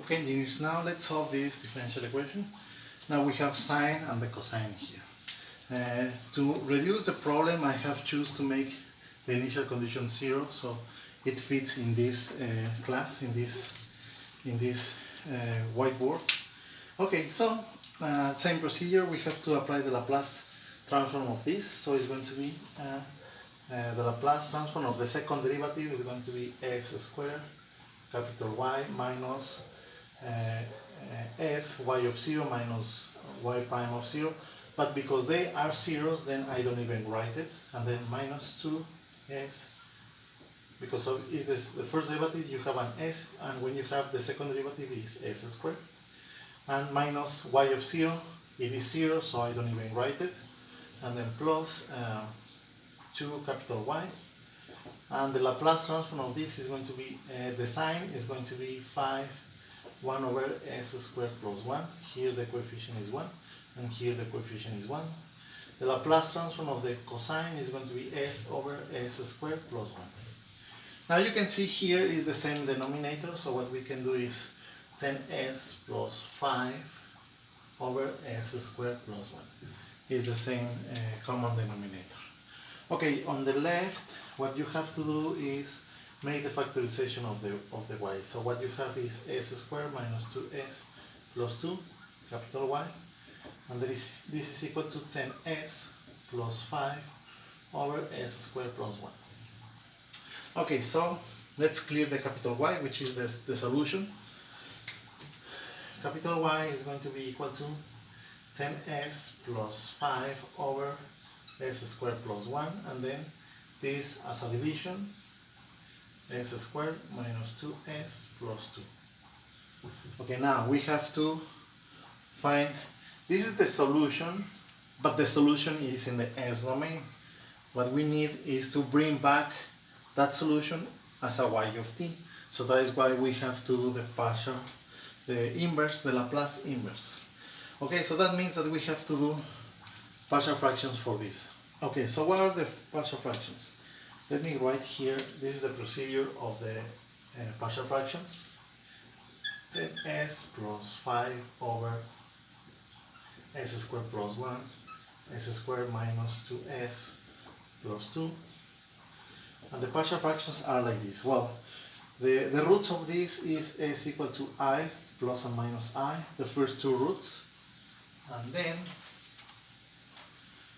Okay, engineers, now let's solve this differential equation. Now we have sine and the cosine here. To reduce the problem, I have chosen to make the initial condition 0, so it fits in this class, in this whiteboard. Okay, so same procedure. We have to apply the Laplace transform of this. So it's going to be the Laplace transform of the second derivative is going to be s squared capital Y minus s y of 0 minus y prime of 0, but because they are zeros, then I don't even write it, and then minus 2s, because of is this the first derivative, you have an s, and when you have the second derivative is s squared, and minus y of 0, it is 0, so I don't even write it, and then plus 2 capital Y, and the Laplace transform of this is going to be, the sign is going to be 1 over s squared plus 1. Here the coefficient is 1, and here the coefficient is 1. The Laplace transform of the cosine is going to be s over s squared plus 1. Now you can see here is the same denominator, so what we can do is 10s plus 5 over s squared plus 1 is the same common denominator. Okay, on the left, what you have to do is make the factorization of the y. So what you have is s squared minus 2s plus 2 capital Y, and this is equal to 10s plus 5 over s squared plus 1. Okay, so let's clear the capital Y, which is the solution. Capital Y is going to be equal to 10s plus 5 over s squared plus 1, and then this as a division, s squared minus 2s plus 2. Okay, now we have to find, this is the solution, but the solution is in the s domain. What we need is to bring back that solution as a y of t. So that is why we have to do the partial, the inverse, the Laplace inverse. Okay, so that means that we have to do partial fractions for this. Okay, so what are the partial fractions? Let me write here, this is the procedure of the partial fractions. 10s plus 5 over s squared plus 1, s squared minus 2s plus 2. And the partial fractions are like this. Well, the roots of this is s equal to I plus and minus I, the first two roots. And then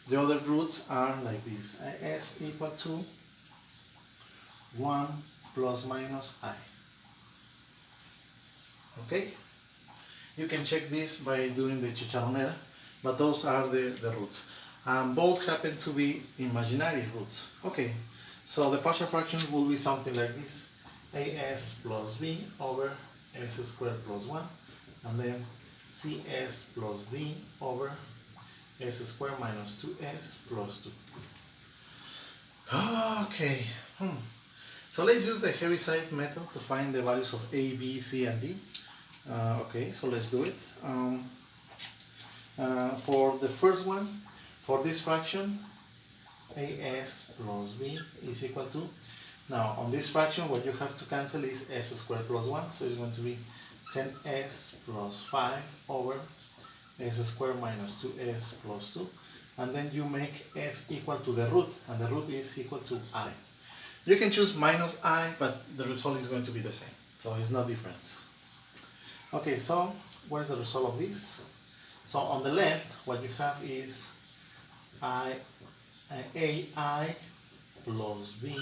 the other roots are like this, s equal to 1 plus minus I. Okay? You can check this by doing the chicharronera, but those are the roots. Both happen to be imaginary roots. Okay, so the partial fractions will be something like this, as plus b over s squared plus 1, and then cs plus d over s squared minus 2s plus 2. Okay, so let's use the Heaviside method to find the values of a, b, c, and d. Okay, so let's do it. For the first one, for this fraction, as plus b is equal to, now on this fraction what you have to cancel is s squared plus 1, so it's going to be 10s plus 5 over s squared minus 2s plus 2, and then you make s equal to the root, and the root is equal to I. You can choose minus I, but the result is going to be the same, so it's no difference. Okay, so where's the result of this? So on the left, what you have is AI plus B,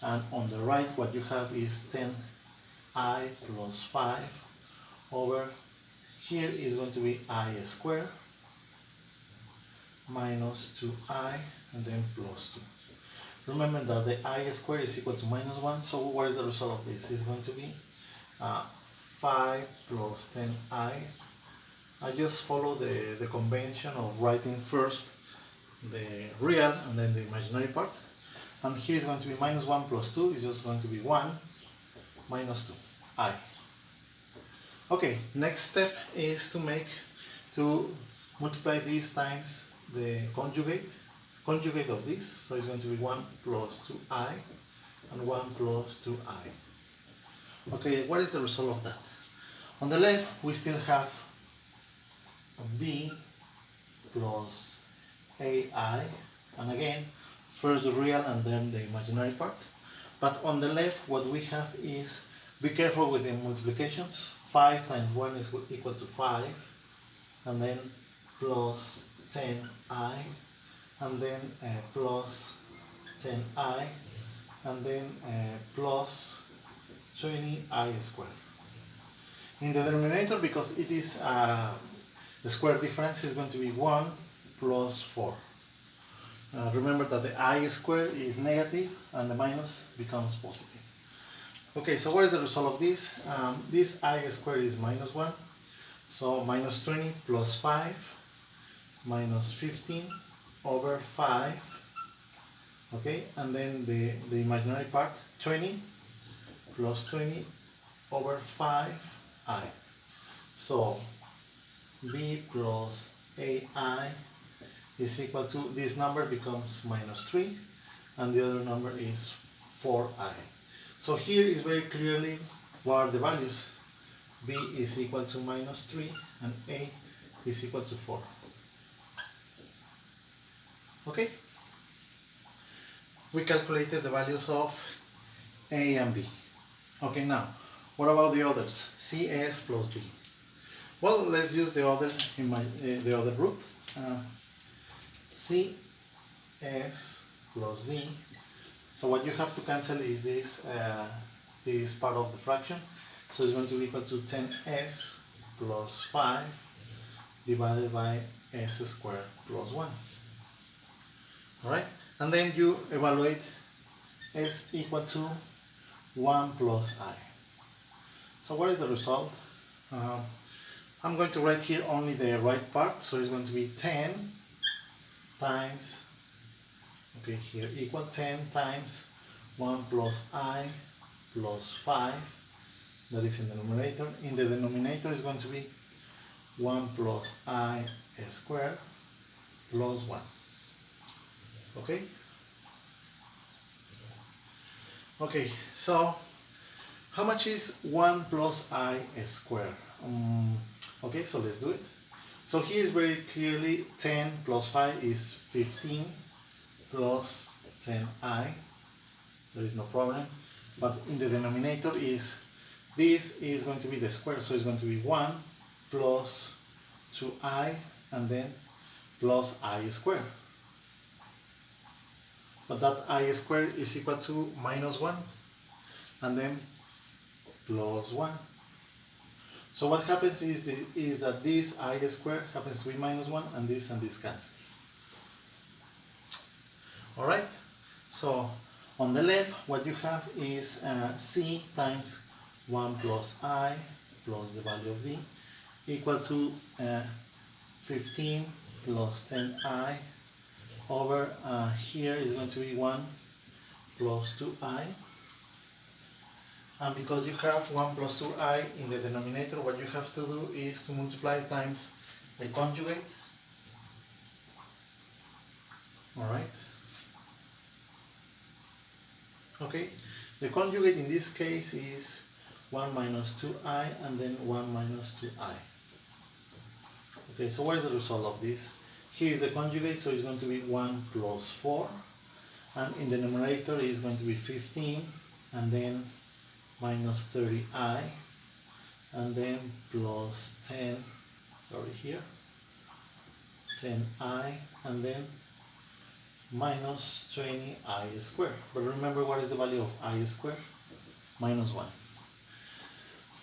and on the right, what you have is 10I plus 5 over, here is going to be I squared minus 2I, and then plus 2. Remember that the I squared is equal to minus 1, so what is the result of this? It's going to be 5 plus 10I. I just follow the convention of writing first the real and then the imaginary part. And here is going to be minus 1 plus 2 is just going to be 1 minus 2I. Okay, next step is to multiply these times the conjugate of this, so it's going to be 1 plus 2I and 1 plus 2I. Okay, what is the result of that? On the left, we still have b plus ai, and again, first the real and then the imaginary part. But on the left, what we have is, be careful with the multiplications. 5 times 1 is equal to 5, and then plus 10i, and then plus 10i, and then plus 20i squared. In the denominator, because it is the square difference is going to be 1 plus 4. Remember that the I squared is negative and the minus becomes positive. Okay, so what is the result of this? This I squared is minus 1. So minus 20 plus 5 minus 15 over 5. Okay, and then the imaginary part, 20 plus 20 over 5i. So b plus ai is equal to, this number becomes minus 3, and the other number is 4i. So here is very clearly what are the values. B is equal to minus 3 and a is equal to 4. Okay? We calculated the values of a and b. Okay, now, what about the others? CS plus d. Well, let's use the other root. CS plus d. So what you have to cancel is this part of the fraction. So it's going to be equal to 10s plus 5 divided by s squared plus 1. Alright? And then you evaluate s equal to 1 plus I. So what is the result? I'm going to write here only the right part, so it's going to be 10 times, okay, here equal 10 times 1 plus I plus 5, that is in the numerator. In the denominator is going to be 1 plus I squared plus 1. Okay? Okay, so how much is 1 plus I squared? Okay, so let's do it. So here is very clearly 10 plus 5 is 15 plus 10i. There is no problem. But in the denominator is, this is going to be the square, so it's going to be 1 plus 2i and then plus I squared. But that I squared is equal to minus 1 and then plus 1. So what happens is that this I squared happens to be minus 1 and this cancels. Alright, so on the left what you have is c times 1 plus I plus the value of d equal to 15 plus 10i over here is going to be 1 plus 2i. And because you have 1 plus 2i in the denominator, what you have to do is to multiply times the conjugate. Alright? Okay, the conjugate in this case is 1 minus 2i and then 1 minus 2i. Okay, so what is the result of this? Here is the conjugate, so it's going to be 1 plus 4, and in the numerator is going to be 15 and then minus 30i and then plus 10, sorry here, 10i and then minus 20i squared. But remember, what is the value of I squared? Minus 1.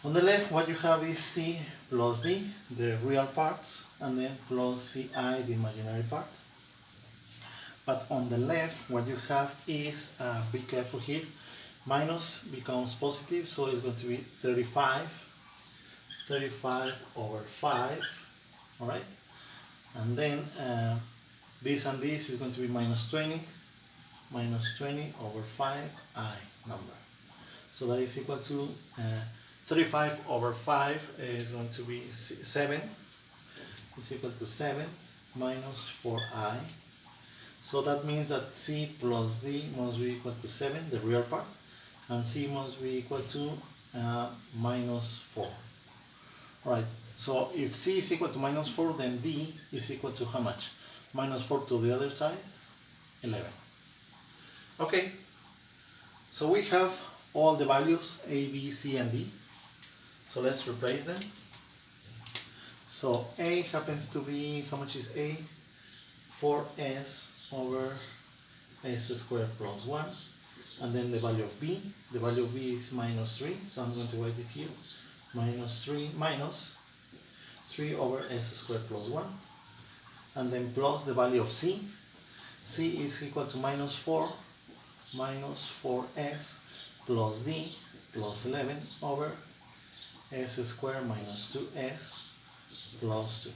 On the left, what you have is c plus d, the real parts, and then plus ci, the imaginary part. But on the left, what you have is, be careful here, minus becomes positive, so it's going to be 35 over 5, alright? And then this and this is going to be minus 20 over 5i number. So that is equal to 35 over 5 is going to be 7, is equal to 7 minus 4i. So that means that c plus d must be equal to 7, the real part, and c must be equal to minus 4. Right, so if C is equal to minus 4, then D is equal to how much? Minus 4 to the other side, 11. Okay, so we have all the values A, B, C, and D. So let's replace them. So A happens to be, how much is A? 4s over s squared plus 1. And then the value of B. The value of B is minus 3. So I'm going to write it here. Minus 3 minus 3 over s squared plus 1. And then plus the value of C. C is equal to minus 4 minus 4s plus D plus 11 over s squared minus 2s plus 2.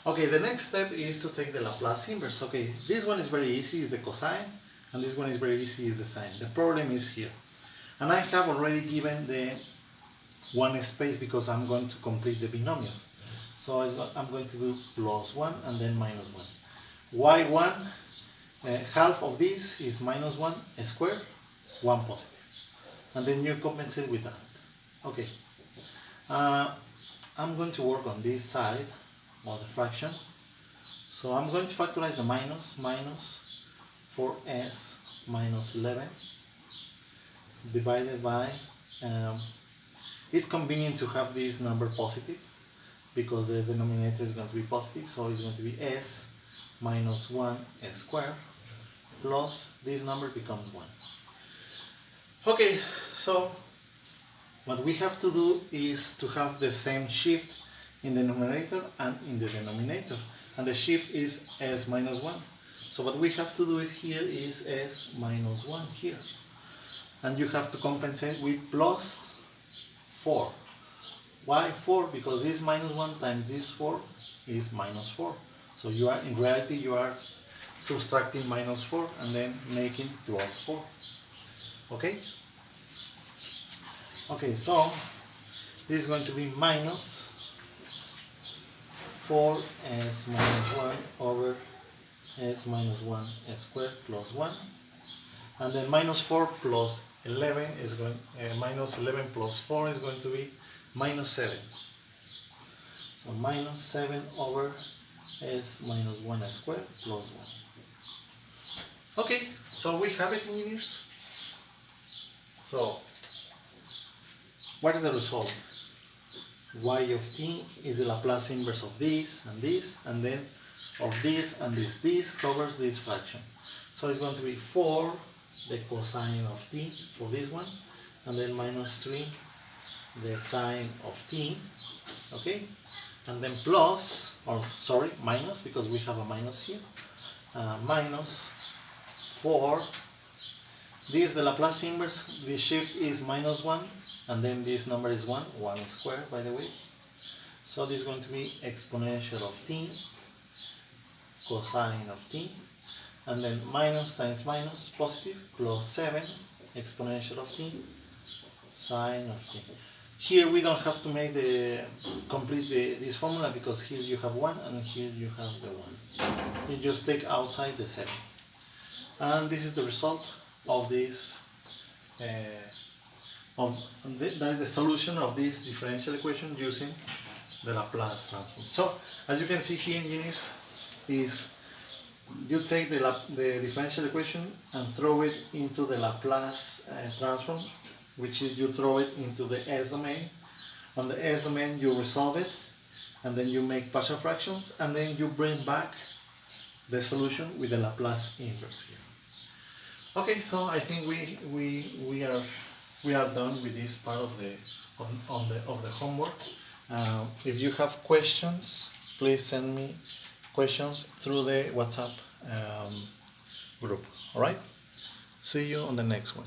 Okay, the next step is to take the Laplace inverse. Okay, this one is very easy, is the cosine, and this one is very easy, is the sine. The problem is here. And I have already given the one space because I'm going to complete the binomial. So I'm going to do plus 1 and then minus 1. Why 1? Half of this is minus 1 squared, 1 positive. And then you compensate with that. Okay. I'm going to work on this side of the fraction. So I'm going to factorize the minus 4s minus 11 divided by, it's convenient to have this number positive because the denominator is going to be positive, so it's going to be s minus 1 squared plus this number becomes 1. Okay, so what we have to do is to have the same shift in the numerator and in the denominator, and the shift is s minus 1. So what we have to do it here is s minus 1 here, and you have to compensate with plus 4. Why 4? Because this minus 1 times this 4 is minus 4. So you are, in reality, you are subtracting minus 4 and then making plus 4. Okay? Okay, so this is going to be minus 4s minus 1 over s minus 1 squared plus 1. And then minus 4 plus 11 is going, minus 11 plus 4 is going to be minus 7. So minus 7 over s minus 1 squared plus 1. Okay, so we have it, engineers. So what is the result? Y of t is the Laplace inverse of this, and then of this and this. This covers this fraction. So it's going to be 4, the cosine of t for this one, and then minus 3, the sine of t, okay? And then plus, or sorry, minus, because we have a minus here, minus 4. This is the Laplace inverse. The shift is minus 1, and then this number is 1 squared, by the way. So this is going to be exponential of t, cosine of t, and then minus times minus, positive, plus 7, exponential of t, sine of t. Here we don't have to make complete this formula because here you have 1 and here you have the 1. You just take outside the 7. And this is the result of this, that is the solution of this differential equation using the Laplace transform. So as you can see here, engineers, is you take the differential equation and throw it into the Laplace transform, which is you throw it into the S domain. On the S domain you resolve it, and then you make partial fractions, and then you bring back the solution with the Laplace inverse here. Okay, so I think we are done with this part of the homework. If you have questions, please send me questions through the WhatsApp group. All right. See you on the next one.